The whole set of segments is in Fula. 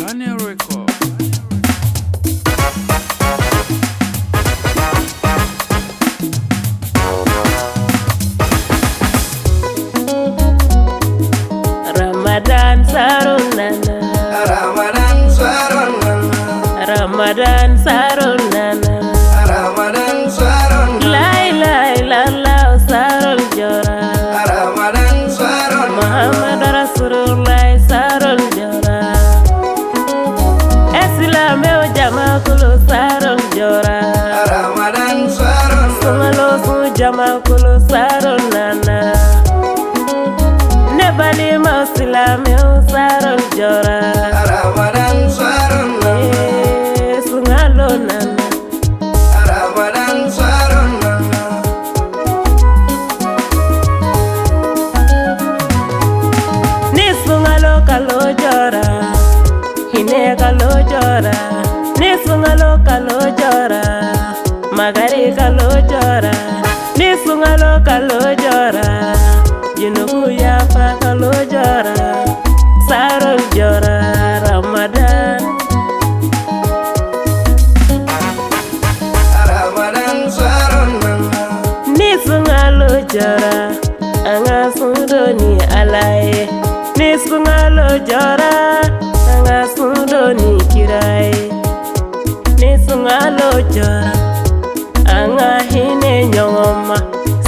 Daniel Record. Ramadan sarunana, Ramadan sarunana, Ramadan sarunana, Ramadan sarunana, la ilaha illallah sarul jora, Ramadan sarunana, Muhammad Rasulullah sarul jora, Islam e jama kulu sarul jora, Ramadan sarunana, sumalo su jama kulu sarunana, nebali ma Islam e sarul jora, Ramadan sarunana, sungalo nana. Ramadan sarunana, Ni sungalo kalo jora, hine kalo jora. Ni sungalo kalo jora, magari kalo jora. Ni sungalo kalo jora, jinuku yapa kalo jora. Sarul jora Ramadan. Ramadan sarunana, Ni sungalo jora, anga sundoni alaye. Ni sungalo jora, anga sundoni kiraye. Ni sungalo jora, anga hine nyongoma.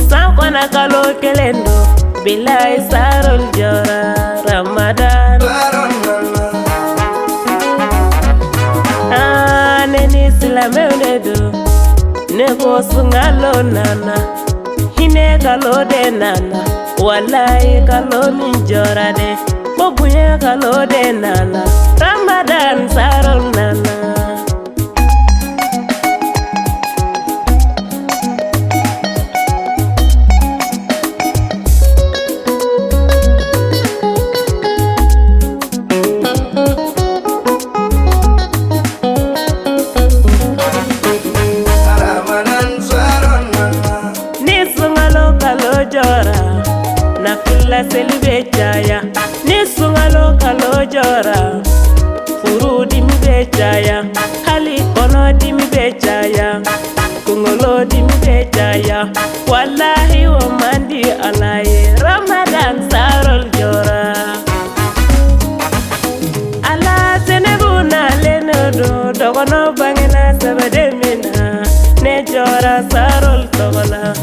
Sankwana kalo kelendo, bilai sarul jora Ramadan. sarunana, Neni silame unedo, neko sungalo nana. Hine kalo de nana, walai kalo ninjora de. Bobuye kalo de nana, Ramadan sarul nana. Ramadan sarunana, Ni sungalo kalo jora, na fila selibe jaya. Ni sungalo kalo jora, furu dimi be jaya. Hali kono dimi be jaya, kungolo dimi be jaya. Wallahi wa mandi alaye, Ramadan sarul jora. Ala senebu na leno do, dogono bangena sabade mina. Ne jora sarul togola.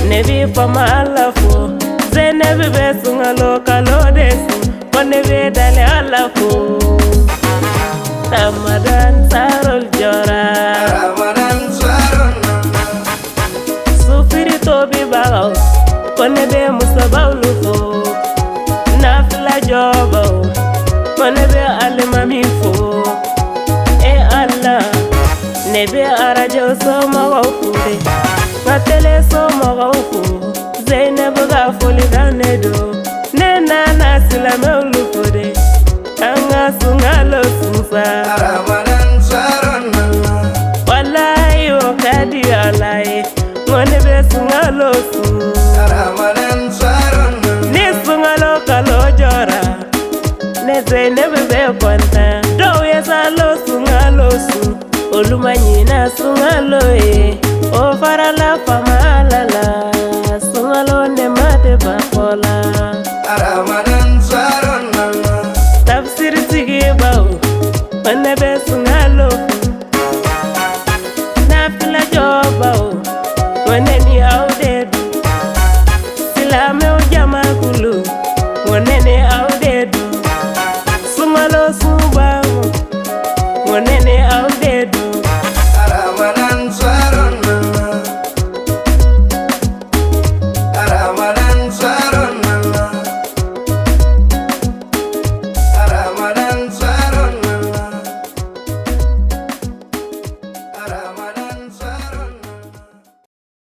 Nebi fama alafo, zenebi be sungalo kalo desu. Konebe dale alafo, Ramadan sarul jora. Ramadan sarunana, Sufiri tobi bagao, konebe musabau lufo. Nafila jobao, konebe alimami fo. E Allah, nebe arajo somo gaufude. Ngatele somo gaufu, Zainab gafuli ganedo. Nena nasilame ulufude, anga sungalo sunsa. Ramadan sarunana, Wallahi wakadi alaye, monebe sungalo su. Ramadan sarunana, Ni sungalo kalo jora, ne Zainab be konta. Doye salo sungalo su, olumanyina sungalo e. O farala famalala, sungalo ne mate bakola. Ramadan sarunana, Tafsir tigi bau, monebe sungalo. Nafila jobao, moneni audedu. Silame ujama kulu, monene audedu. Sumalo subao, monene audedu.